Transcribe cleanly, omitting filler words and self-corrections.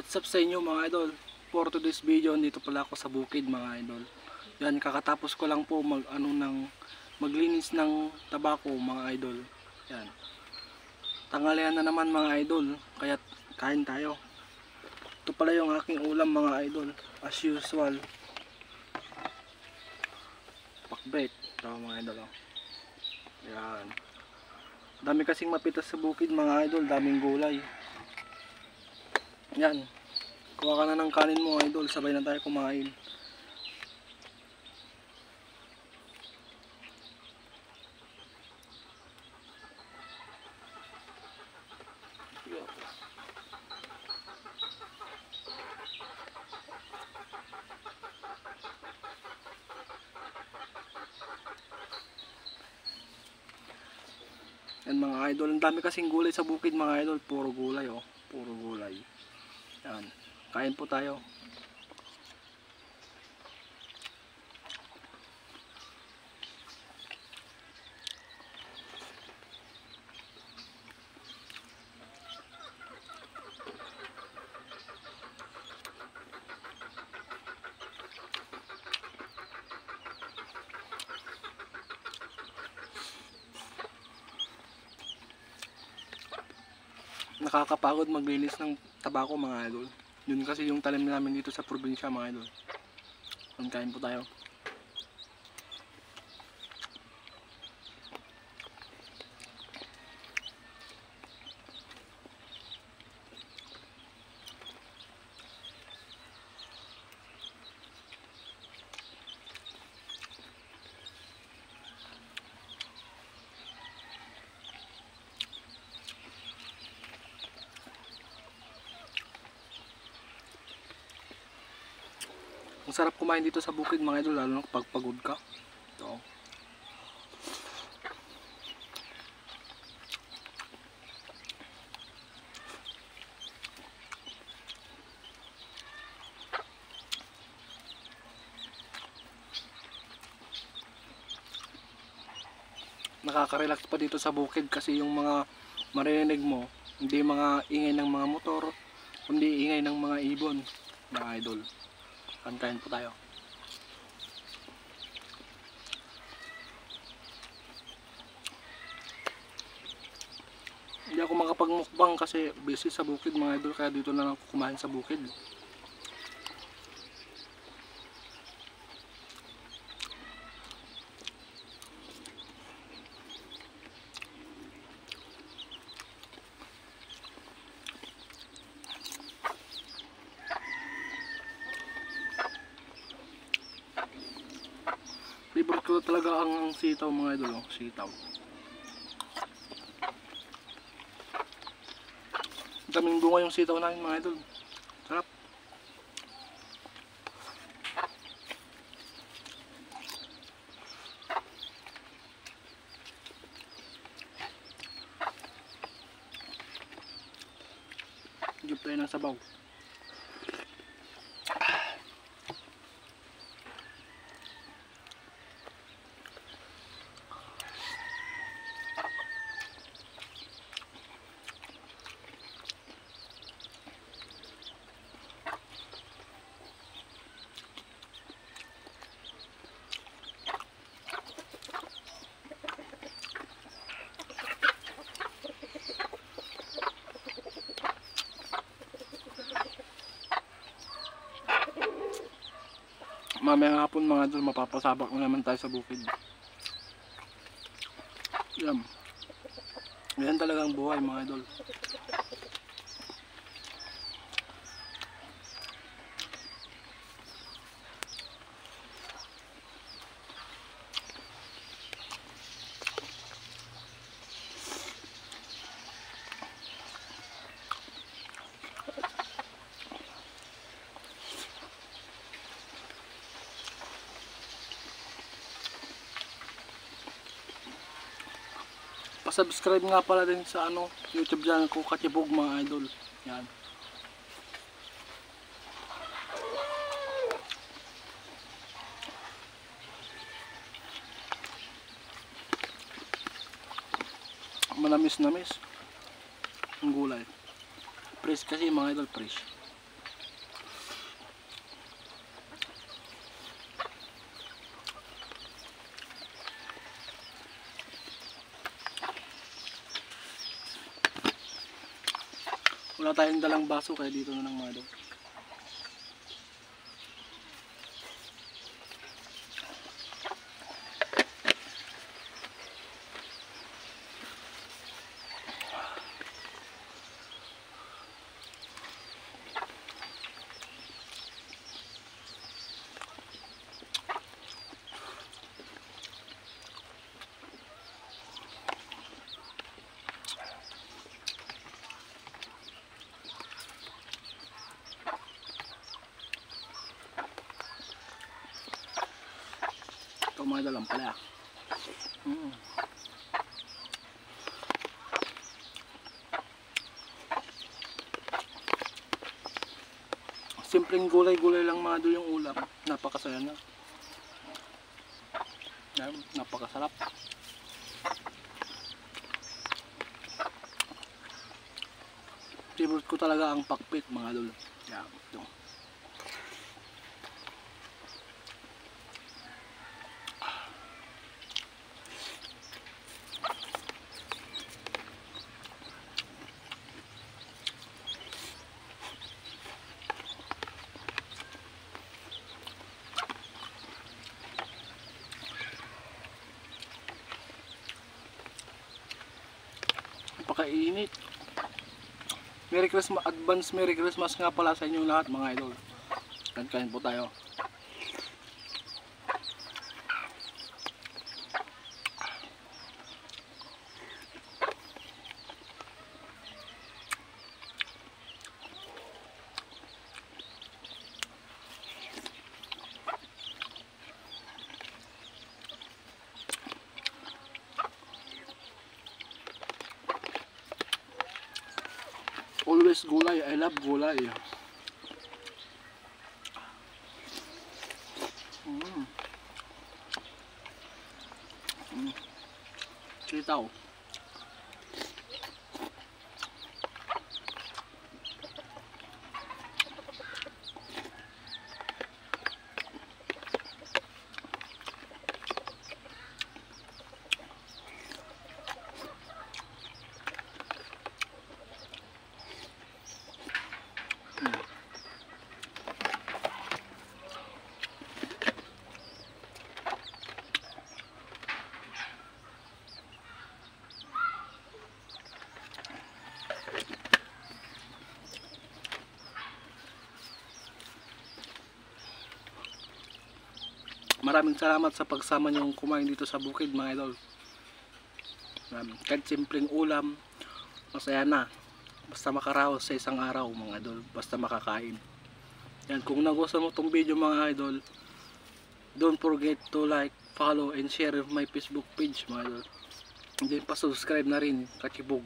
What's up sa inyo mga idol? For today's video, dito pala ako sa bukid mga idol. Yan, kakatapos ko lang po maglinis ng tabako mga idol. Yan. Tanghalian na naman mga idol, kaya kain tayo. Ito pala yung aking ulam mga idol, as usual. Pakbet, ito mga idol. Oh. Yan. Dami kasing mapitas sa bukid mga idol, daming gulay. Yan. Kuha ka na ng kanin mo idol, sabay na tayo kumain. Yan mga idol, ang dami kasing gulay sa bukid mga idol, puro gulay oh, puro gulay. Yan, kain po tayo. Nakakapagod maglinis ng tabako mga idol. Yun kasi yung talim namin dito sa probinsya mga idol. Kain po tayo. Ang sarap kumain dito sa bukid mga idol, lalo na kapag pagod ka. Ito. Nakaka-relax pa dito sa bukid kasi yung mga maririnig mo, hindi mga ingay ng mga motor, kundi ingay ng mga ibon, mga idol. Kantahin po tayo. Hindi ako makapagmukbang kasi busy sa bukid mga idol, kaya dito na lang ako kumain sa bukid. Favorite ko talaga ang sitaw mga idol, oh. Sitaw. Daming bunga yung sitaw namin mga idol. Sarap. Higop tayo ng sabaw. Mamayang hapon mga idol, mapapasabak na naman tayo sa bukid. Yan. Yan talagang buhay mga idol. Pa-subscribe nga pala din sa YouTube channel ko, Katibog mga idol. Yan. Manamis-namis ang gulay. Fresh kasi mga idol, fresh. Wala tayong dalang baso kaya dito na lang mga idol. Ito mga idol lang pala. Simpleng gulay-gulay lang mga idol yung ulam. Napakasaya na. Yan, napakasarap. Favorite ko talaga ang pakpit mga idol. Yan, ito. Napakainit. Merry Christmas, advance Merry Christmas nga pala sa inyo lahat mga idol. Kain po tayo. Always gulay, I love gulay. Sitaw. Maraming salamat sa pagsama niyong kumain dito sa bukid mga idol. Kahit simpleng ulam, masaya na. Basta makaraos sa isang araw mga idol. Basta makakain. Yan, kung nagustuhan mo itong video mga idol, don't forget to like, follow, and share my Facebook page mga idol. Hindi pa subscribe na rin, kachibog.